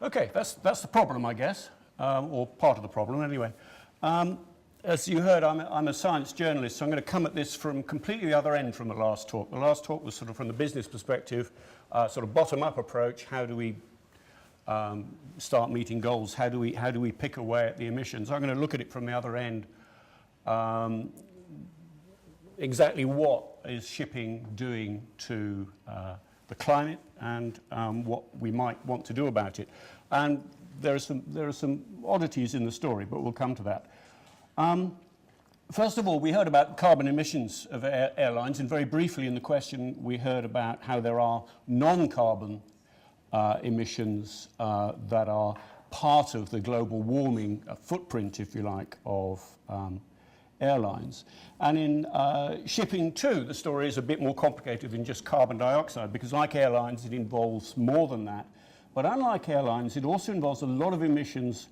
Okay, that's the problem, I guess, or part of the problem anyway. As you heard, I'm a science journalist, so I'm going to come at this from completely the other end from the last talk. The last talk was sort of from the business perspective, sort of bottom-up approach. How do we start meeting goals? How do we pick away at the emissions? I'm going to look at it from the other end. Exactly what is shipping doing to the climate and what we might want to do about it. And there are some oddities in the story, but we'll come to that. First of all, we heard about carbon emissions of airlines, and very briefly in the question we heard about how there are non-carbon emissions that are part of the global warming footprint, if you like, of airlines. And in shipping too, the story is a bit more complicated than just carbon dioxide, because like airlines, it involves more than that. But unlike airlines, it also involves a lot of emissions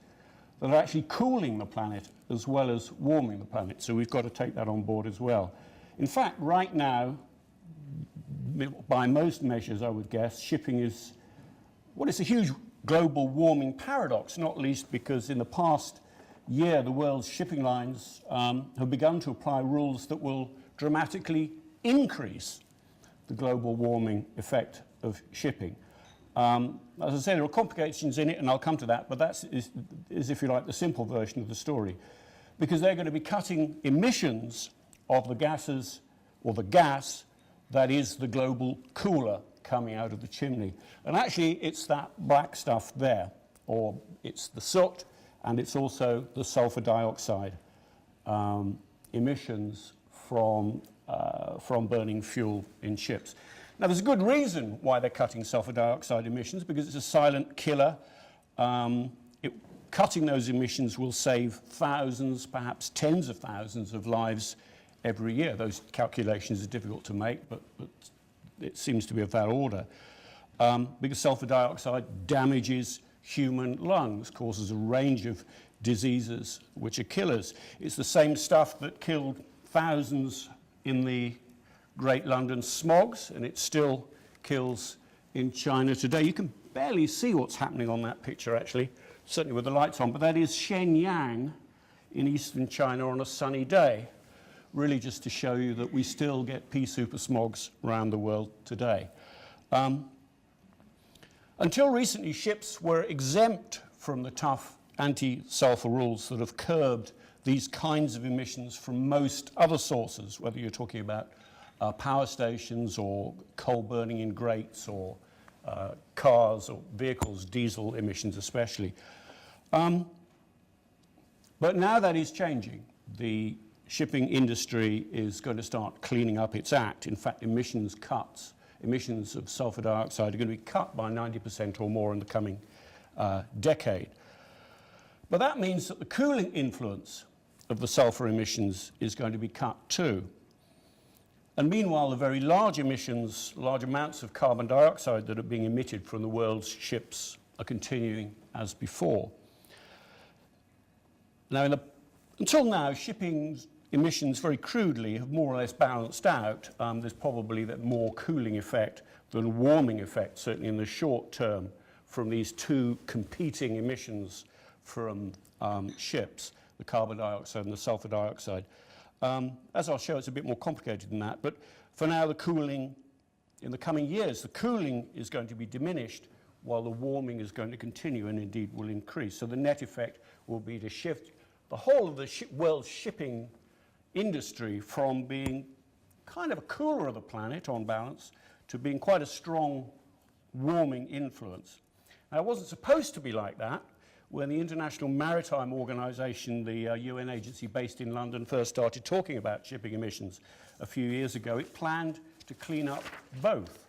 that are actually cooling the planet as well as warming the planet. So we've got to take that on board as well. In fact, right now, by most measures, I would guess, shipping is, well, it's a huge global warming paradox, not least because in the past year, the world's shipping lines have begun to apply rules that will dramatically increase the global warming effect of shipping. As I say, there are complications in it, and I'll come to that, but that is, if you like, the simple version of the story. Because they're going to be cutting emissions of the gases, or the gas, that is the global cooler coming out of the chimney. And actually, it's that black stuff there, or it's the soot, and it's also the sulfur dioxide emissions from burning fuel in ships. Now, there's a good reason why they're cutting sulfur dioxide emissions, because it's a silent killer. Cutting those emissions will save thousands, perhaps tens of thousands of lives every year. Those calculations are difficult to make, but it seems to be of that order. Because sulfur dioxide damages human lungs, causes a range of diseases which are killers. It's the same stuff that killed thousands in the Great London smogs, and it still kills in China today. You can barely see what's happening on that picture, actually, certainly with the lights on, but that is Shenyang in eastern China on a sunny day, really just to show you that we still get pea super smogs around the world today. Until recently, ships were exempt from the tough anti-sulfur rules that have curbed these kinds of emissions from most other sources, whether you're talking about power stations or coal burning in grates or cars or vehicles, diesel emissions especially. But now that is changing. The shipping industry is going to start cleaning up its act. In fact, emissions of sulfur dioxide are going to be cut by 90% or more in the coming decade. But that means that the cooling influence of the sulfur emissions is going to be cut too. And meanwhile, the very large emissions, large amounts of carbon dioxide that are being emitted from the world's ships are continuing as before. Now, until now, shipping's emissions, very crudely, have more or less balanced out. There's probably that more cooling effect than warming effect, certainly in the short term, from these two competing emissions from ships, the carbon dioxide and the sulfur dioxide. As I'll show, it's a bit more complicated than that, but for now, the cooling, in the coming years, the cooling is going to be diminished while the warming is going to continue and indeed will increase. So the net effect will be to shift the whole of the world's shipping industry from being kind of a cooler of the planet on balance to being quite a strong warming influence. Now, it wasn't supposed to be like that. When the International Maritime Organization, the UN agency based in London, first started talking about shipping emissions a few years ago, it planned to clean up both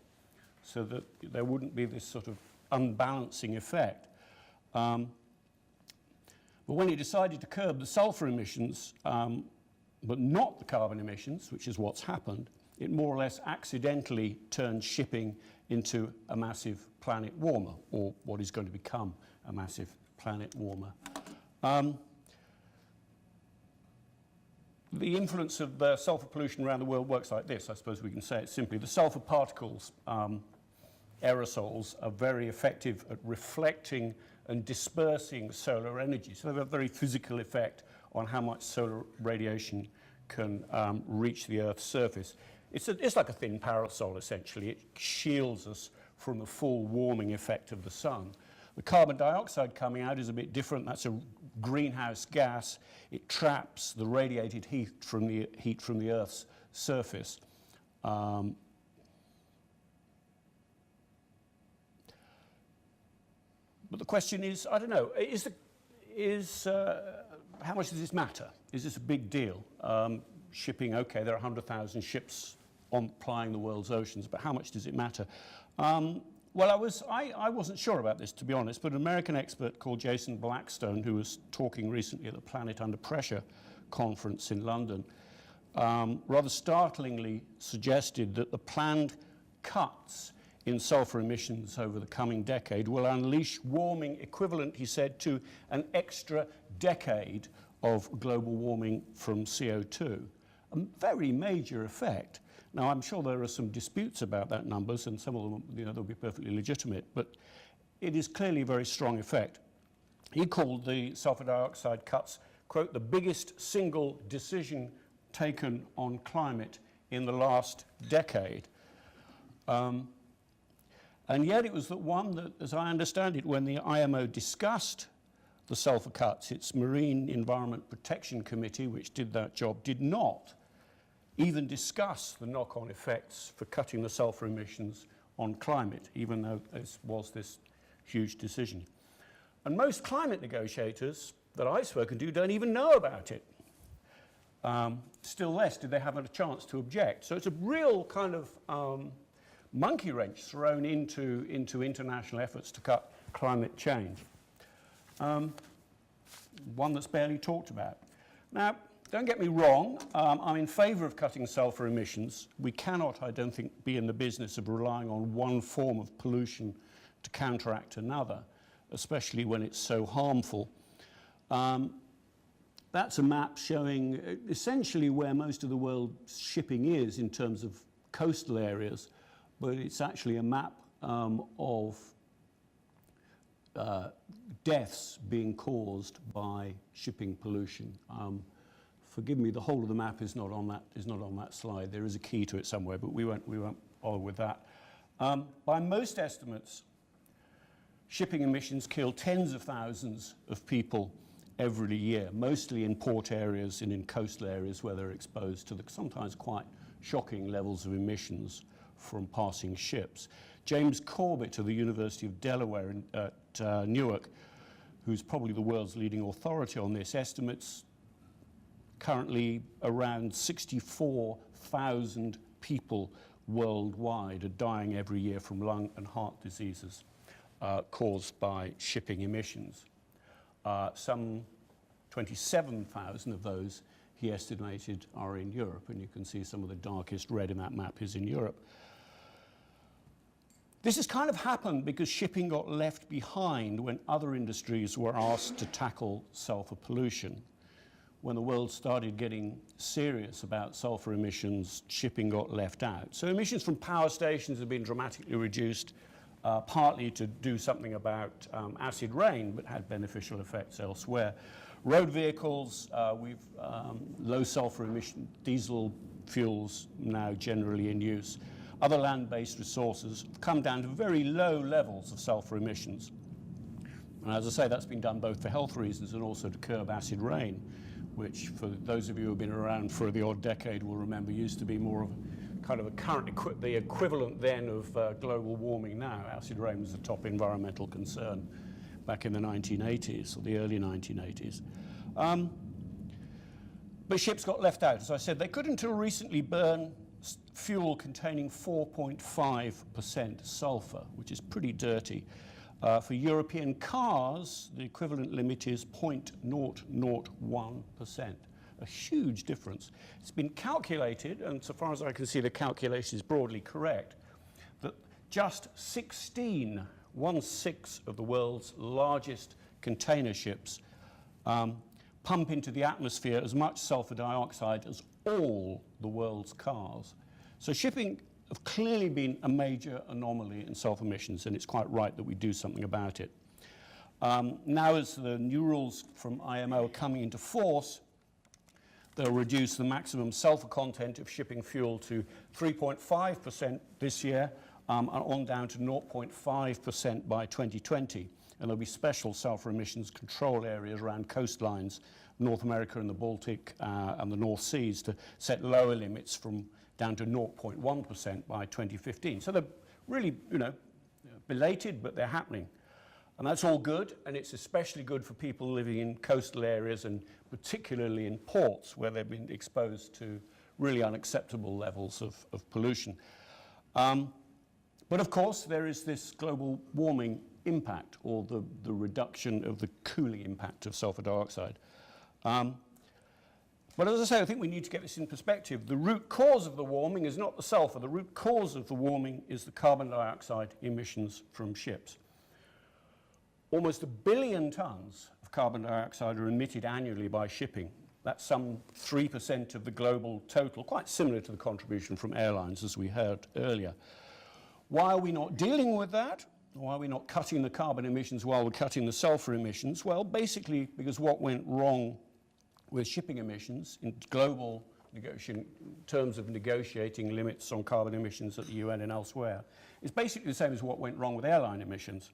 so that there wouldn't be this sort of unbalancing effect. But when it decided to curb the sulfur emissions, but not the carbon emissions, which is what's happened, it more or less accidentally turned shipping into a massive planet warmer, or what is going to become a massive planet warmer. The influence of the sulfur pollution around the world works like this. I suppose we can say it simply. The sulfur particles aerosols are very effective at reflecting and dispersing solar energy. So they have a very physical effect on how much solar radiation can reach the Earth's surface. It's like a thin parasol, essentially. It shields us from the full warming effect of the sun. The carbon dioxide coming out is a bit different. That's a greenhouse gas. It traps the radiated heat from the Earth's surface. But the question is, I don't know, how much does this matter? Is this a big deal? Shipping, okay, there are 100,000 ships plying the world's oceans, but how much does it matter? Well, I wasn't sure about this, to be honest, but an American expert called Jason Blackstone, who was talking recently at the Planet Under Pressure conference in London, rather startlingly suggested that the planned cuts in sulfur emissions over the coming decade will unleash warming equivalent, he said, to an extra decade of global warming from CO2. A very major effect. Now, I'm sure there are some disputes about that numbers, and some of them, they'll be perfectly legitimate, but it is clearly a very strong effect. He called the sulfur dioxide cuts, quote, the biggest single decision taken on climate in the last decade. And yet it was the one that, as I understand it, when the IMO discussed the sulfur cuts, its Marine Environment Protection Committee, which did that job, did not even discuss the knock-on effects for cutting the sulfur emissions on climate, even though this was this huge decision. And most climate negotiators that I've spoken to don't even know about it. Still less did they have a chance to object. So it's a real kind of monkey wrench thrown into international efforts to cut climate change. One that's barely talked about. Now, don't get me wrong, I'm in favour of cutting sulphur emissions. We cannot, I don't think, be in the business of relying on one form of pollution to counteract another, especially when it's so harmful. That's a map showing essentially where most of the world's shipping is in terms of coastal areas, but it's actually a map of deaths being caused by shipping pollution. Forgive me, the whole of the map is not on that slide. There is a key to it somewhere, but we won't bother with that. By most estimates, shipping emissions kill tens of thousands of people every year, mostly in port areas and in coastal areas where they're exposed to the sometimes quite shocking levels of emissions from passing ships. James Corbett of the University of Delaware at Newark, who's probably the world's leading authority on this, estimates currently around 64,000 people worldwide are dying every year from lung and heart diseases caused by shipping emissions. Some 27,000 of those, he estimated, are in Europe, and you can see some of the darkest red in that map is in Europe. This has kind of happened because shipping got left behind when other industries were asked to tackle sulfur pollution. When the world started getting serious about sulfur emissions, shipping got left out. So emissions from power stations have been dramatically reduced, partly to do something about acid rain, but had beneficial effects elsewhere. Road vehicles, low sulfur emission diesel fuels now generally in use. Other land-based resources have come down to very low levels of sulfur emissions. And as I say, that's been done both for health reasons and also to curb acid rain, which for those of you who have been around for the odd decade will remember used to be more of a kind of a the equivalent then of global warming now. Acid rain was the top environmental concern back in the 1980s or the early 1980s. But ships got left out. As I said, they could until recently burn fuel containing 4.5% sulfur, which is pretty dirty. For European cars, the equivalent limit is 0.001%, a huge difference. It's been calculated, and so far as I can see, the calculation is broadly correct, that just 16 of the world's largest container ships pump into the atmosphere as much sulfur dioxide as all the world's cars. So shipping have clearly been a major anomaly in sulfur emissions, and it's quite right that we do something about it. Now, as the new rules from IMO are coming into force, they'll reduce the maximum sulfur content of shipping fuel to 3.5% this year, and on down to 0.5% by 2020. And there'll be special sulfur emissions control areas around coastlines, North America and the Baltic and the North Seas, to set lower limits from down to 0.1% by 2015. So they're really, belated, but they're happening. And that's all good, and it's especially good for people living in coastal areas and particularly in ports where they've been exposed to really unacceptable levels of pollution. But of course, there is this global warming impact, or the reduction of the cooling impact of sulfur dioxide. But as I say, I think we need to get this in perspective. The root cause of the warming is not the sulfur. The root cause of the warming is the carbon dioxide emissions from ships. Almost 1 billion tons of carbon dioxide are emitted annually by shipping. That's some 3% of the global total, quite similar to the contribution from airlines, as we heard earlier. Why are we not dealing with that? Why are we not cutting the carbon emissions while we're cutting the sulfur emissions? Well, basically because what went wrong with shipping emissions in global terms of negotiating limits on carbon emissions at the UN and elsewhere is basically the same as what went wrong with airline emissions.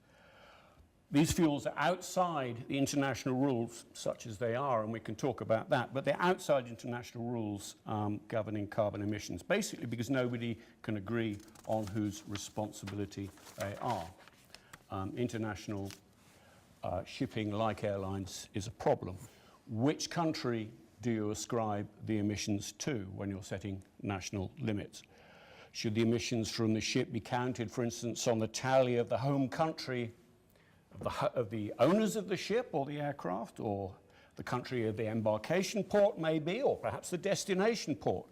These fuels are outside the international rules, such as they are, and we can talk about that, but they're outside international rules governing carbon emissions, basically because nobody can agree on whose responsibility they are. International shipping, like airlines, is a problem. Which country do you ascribe the emissions to when you're setting national limits? Should the emissions from the ship be counted, for instance, on the tally of the home country of the owners of the ship or the aircraft, or the country of the embarkation port maybe, or perhaps the destination port,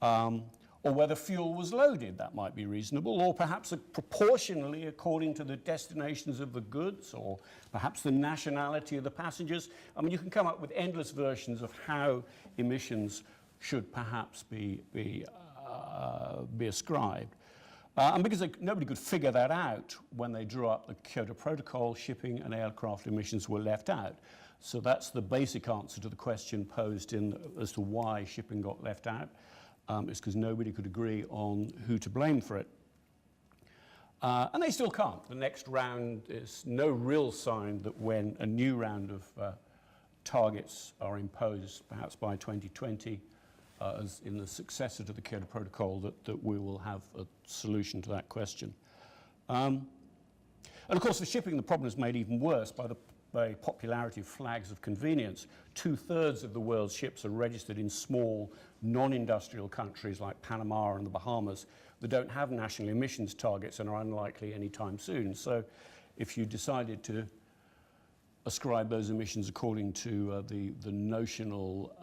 or where the fuel was loaded? That might be reasonable, or perhaps proportionally according to the destinations of the goods, or perhaps the nationality of the passengers. I mean, you can come up with endless versions of how emissions should perhaps be ascribed. And because nobody could figure that out when they drew up the Kyoto Protocol, shipping and aircraft emissions were left out. So that's the basic answer to the question posed as to why shipping got left out. It's because nobody could agree on who to blame for it. And they still can't. The next round is no real sign that when a new round of targets are imposed, perhaps by 2020, as in the successor to the Kyoto Protocol, that we will have a solution to that question. And of course, for shipping, the problem is made even worse by the popularity of flags of convenience. 2/3 of the world's ships are registered in small, non-industrial countries like Panama and the Bahamas that don't have national emissions targets and are unlikely anytime soon. So if you decided to ascribe those emissions according to the notional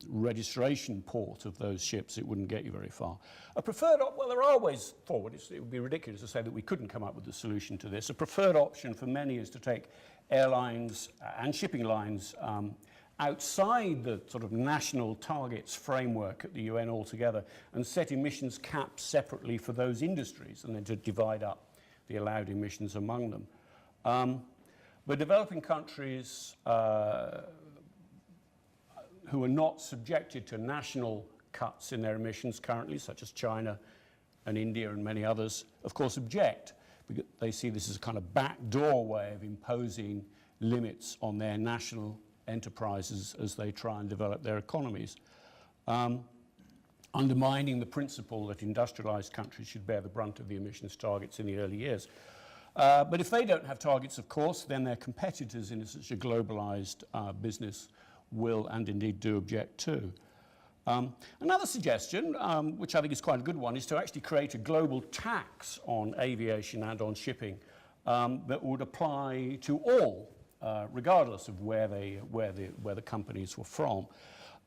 registration port of those ships, it wouldn't get you very far. A preferred well, there are ways forward. It would be ridiculous to say that we couldn't come up with a solution to this. A preferred option for many is to take airlines and shipping lines outside the sort of national targets framework at the UN altogether and set emissions caps separately for those industries, and then to divide up the allowed emissions among them. But developing countries who are not subjected to national cuts in their emissions currently, such as China and India and many others, of course object, because they see this as a kind of backdoor way of imposing limits on their national enterprises as they try and develop their economies, undermining the principle that industrialized countries should bear the brunt of the emissions targets in the early years. But if they don't have targets, of course, then their competitors in such a globalized business will and indeed do object too. Another suggestion, which I think is quite a good one, is to actually create a global tax on aviation and on shipping that would apply to all, regardless of where the companies were from,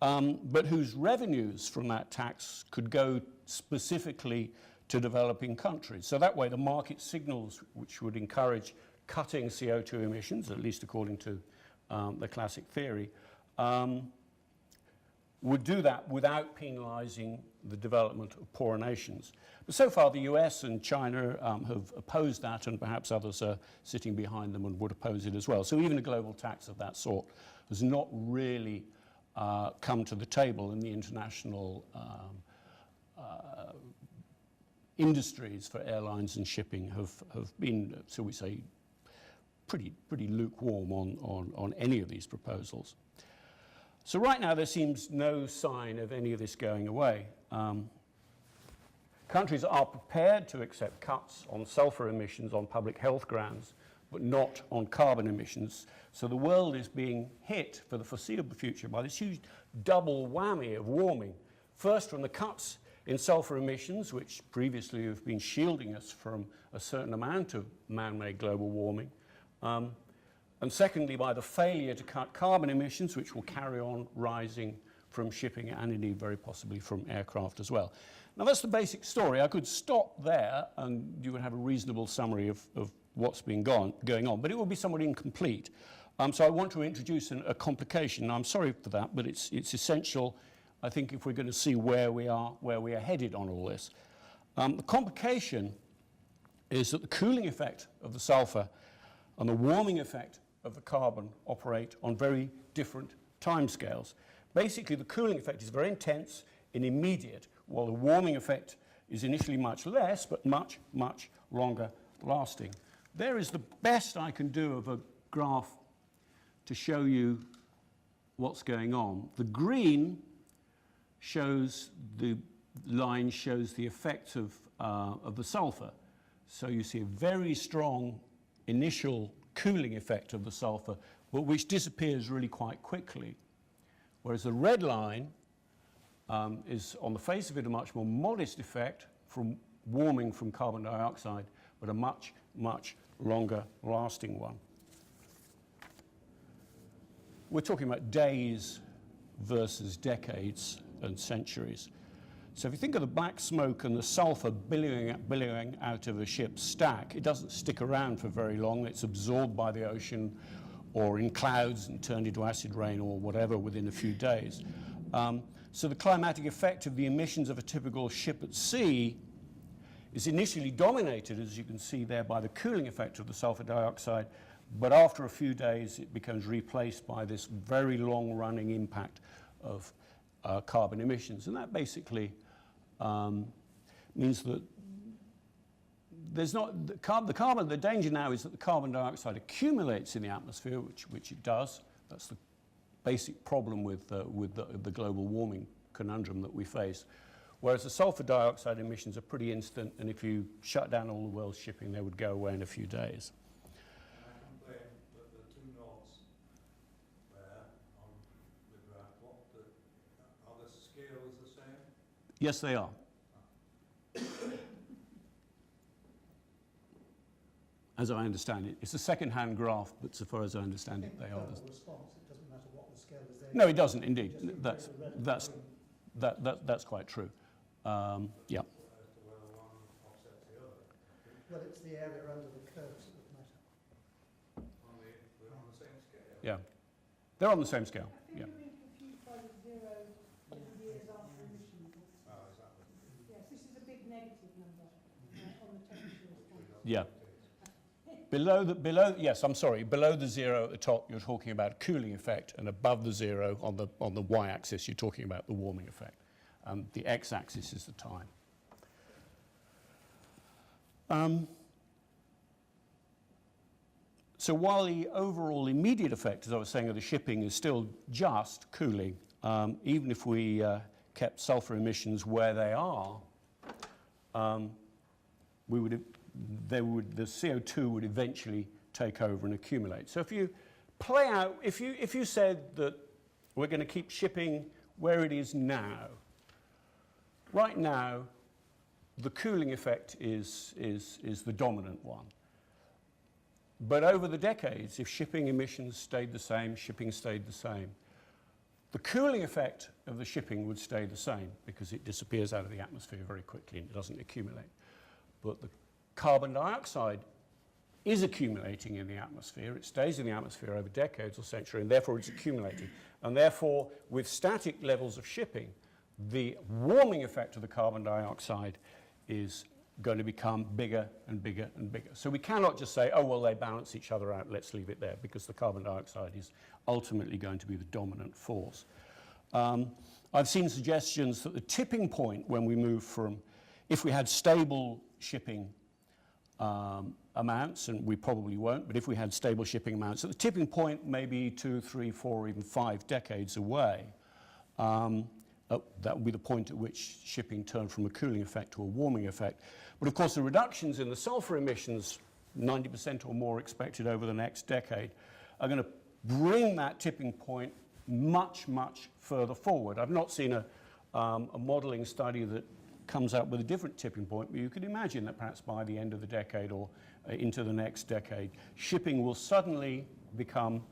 but whose revenues from that tax could go specifically to developing countries. So that way the market signals which would encourage cutting CO2 emissions, at least according to the classic theory, would do that without penalising the development of poorer nations. But so far the US and China have opposed that, and perhaps others are sitting behind them and would oppose it as well. So even a global tax of that sort has not really come to the table in the international industries for airlines and shipping have been, so we say, pretty lukewarm on any of these proposals. So right now there seems no sign of any of this going away. Countries are prepared to accept cuts on sulfur emissions on public health grounds, but not on carbon emissions. So the world is being hit for the foreseeable future by this huge double whammy of warming. First from the cuts in sulfur emissions, which previously have been shielding us from a certain amount of man-made global warming. And secondly, by the failure to cut carbon emissions, which will carry on rising from shipping and indeed very possibly from aircraft as well. Now that's the basic story. I could stop there and you would have a reasonable summary of what's been going on, but it will be somewhat incomplete. So I want to introduce a complication. Now, I'm sorry for that, but it's essential, I think, if we're going to see where we are headed on all this. The complication is that the cooling effect of the sulfur and the warming effect of the carbon operate on very different timescales. Basically, the cooling effect is very intense and immediate, while the warming effect is initially much less, but much, much longer lasting. There is the best I can do of a graph to show you what's going on. The green shows, the line shows the effect of the sulfur. So you see a very strong initial cooling effect of the sulfur, but which disappears really quite quickly. Whereas the red line is, on the face of it, a much more modest effect from warming from carbon dioxide, but a much, much longer lasting one. We're talking about days versus decades and centuries. So if you think of the black smoke and the sulfur billowing out of a ship's stack, it doesn't stick around for very long. It's absorbed by the ocean or in clouds and turned into acid rain or whatever within a few days. So the climatic effect of the emissions of a typical ship at sea is initially dominated, as you can see there, by the cooling effect of the sulfur dioxide, but after a few days it becomes replaced by this very long-running impact of carbon emissions. And that basically means that there's not the danger now is that the carbon dioxide accumulates in the atmosphere, which it does. That's the basic problem with the global warming conundrum that we face. Whereas the sulfur dioxide emissions are pretty instant, and if you shut down all the world's shipping, they would go away in a few days. I complain that the two notes there on the graph, are the scales the same? Yes, they are. As I understand it. It's a second-hand graph, but so far as I understand it, they are. Response, it doesn't matter what the scale is there. No, it doesn't, indeed. That's quite true. Yeah. Well, it's the area under the curves that matter. We're on the same scale. Yeah. They're on the same scale. Yeah. I think you're being confused by the zero years after emissions. Oh, is that the... Yes, this is a big negative number on the temperature response. Yeah. Yes, I'm sorry. Below the zero at the top, you're talking about cooling effect, and above the zero on the y-axis, you're talking about the warming effect. The x-axis is the time. So while the overall immediate effect, as I was saying, of the shipping is still just cooling, even if we kept sulfur emissions where they are, the CO2 would eventually take over and accumulate. So if you play out, if you said that we're going to keep shipping where it is now, right now, the cooling effect is the dominant one. But over the decades, if shipping emissions stayed the same, shipping stayed the same, the cooling effect of the shipping would stay the same because it disappears out of the atmosphere very quickly and it doesn't accumulate. But the carbon dioxide is accumulating in the atmosphere. It stays in the atmosphere over decades or centuries, and therefore it's accumulating. And therefore, with static levels of shipping, the warming effect of the carbon dioxide is going to become bigger and bigger and bigger. So we cannot just say, oh, well, they balance each other out, let's leave it there, because the carbon dioxide is ultimately going to be the dominant force. I've seen suggestions that the tipping point when we move from, if we had stable shipping amounts, and we probably won't, but if we had stable shipping amounts, at the tipping point maybe 2, 3, 4, even 5 decades away, that would be the point at which shipping turned from a cooling effect to a warming effect. But of course the reductions in the sulfur emissions, 90% or more expected over the next decade, are going to bring that tipping point much, much further forward. I've not seen a modelling study that comes out with a different tipping point, but you could imagine that perhaps by the end of the decade or into the next decade, shipping will suddenly become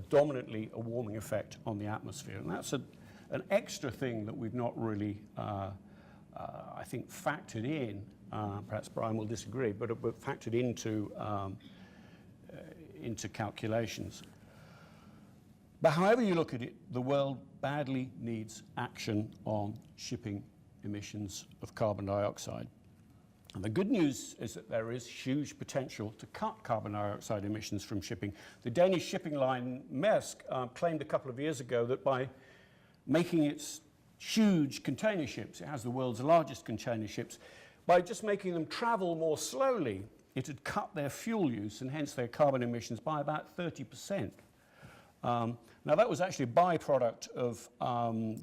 dominantly a warming effect on the atmosphere. And that's an extra thing that we've not really, I think, factored in. Perhaps Brian will disagree, but factored into calculations. But however you look at it, the world badly needs action on shipping emissions of carbon dioxide. And the good news is that there is huge potential to cut carbon dioxide emissions from shipping. The Danish shipping line Maersk claimed a couple of years ago that by making its huge container ships, it has the world's largest container ships, by just making them travel more slowly, it had cut their fuel use and hence their carbon emissions by about 30%. Now that was actually a byproduct of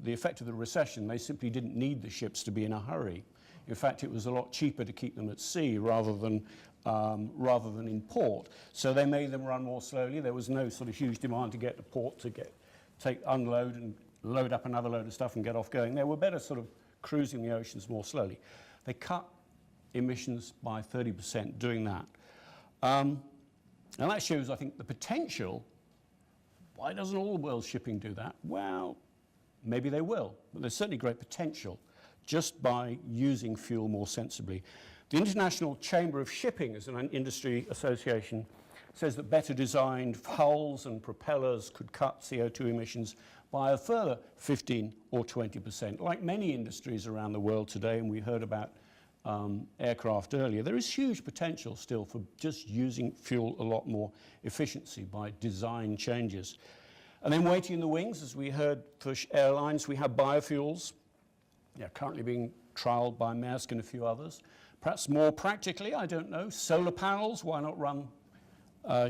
the effect of the recession. They simply didn't need the ships to be in a hurry. In fact, it was a lot cheaper to keep them at sea rather than in port. So they made them run more slowly. There was no sort of huge demand to get to port to unload and load up another load of stuff and get off going. They were better sort of cruising the oceans more slowly. They cut emissions by 30% doing that. And that shows, I think, the potential. Why doesn't all the world's shipping do that? Well, maybe they will, but there's certainly great potential just by using fuel more sensibly. The International Chamber of Shipping, as an industry association, says that better designed hulls and propellers could cut CO2 emissions by a further 15 or 20%. Like many industries around the world today, and we heard about aircraft earlier, there is huge potential still for just using fuel a lot more efficiency by design changes. And then waiting in the wings, as we heard for airlines, we have biofuels. They're currently being trialled by Maersk and a few others. Perhaps more practically, I don't know, solar panels. Why not run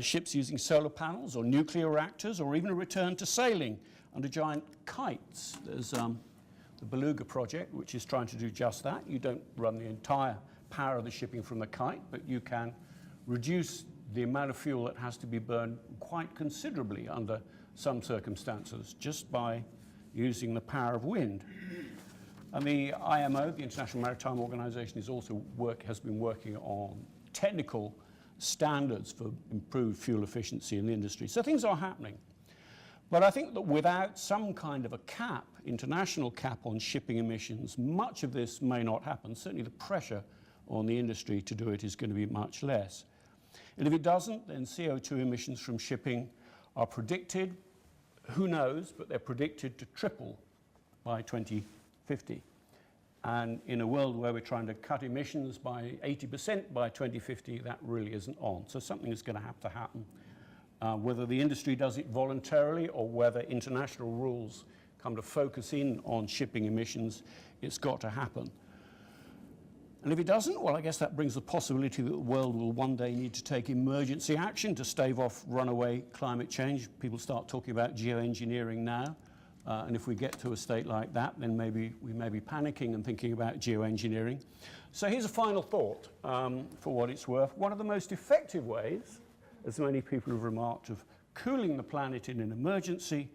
ships using solar panels, or nuclear reactors, or even a return to sailing under giant kites? There's the Beluga project, which is trying to do just that. You don't run the entire power of the shipping from the kite, but you can reduce the amount of fuel that has to be burned quite considerably under some circumstances just by using the power of wind. And the IMO, the International Maritime Organization, has been working on technical standards for improved fuel efficiency in the industry. So things are happening. But I think that without some kind of a cap, international cap on shipping emissions, much of this may not happen. Certainly the pressure on the industry to do it is going to be much less. And if it doesn't, then CO2 emissions from shipping are predicted, who knows, but they're predicted to triple by 2050. And in a world where we're trying to cut emissions by 80% by 2050, that really isn't on. So something is going to have to happen. Whether the industry does it voluntarily or whether international rules come to focus in on shipping emissions, it's got to happen. And if it doesn't, well, I guess that brings the possibility that the world will one day need to take emergency action to stave off runaway climate change. People start talking about geoengineering now. And if we get to a state like that, then maybe we may be panicking and thinking about geoengineering. So here's a final thought, for what it's worth. One of the most effective ways, as many people have remarked, of cooling the planet in an emergency,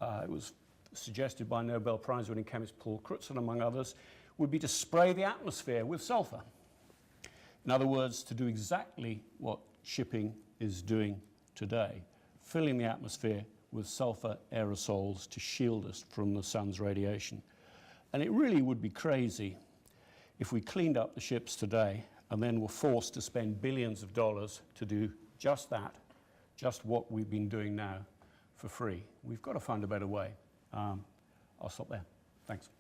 it was suggested by Nobel Prize-winning chemist Paul Crutzen, among others, would be to spray the atmosphere with sulfur. In other words, to do exactly what shipping is doing today, filling the atmosphere with sulfur aerosols to shield us from the sun's radiation. And it really would be crazy if we cleaned up the ships today and then we're forced to spend billions of dollars to do just that, just what we've been doing now for free. We've got to find a better way. I'll stop there. Thanks.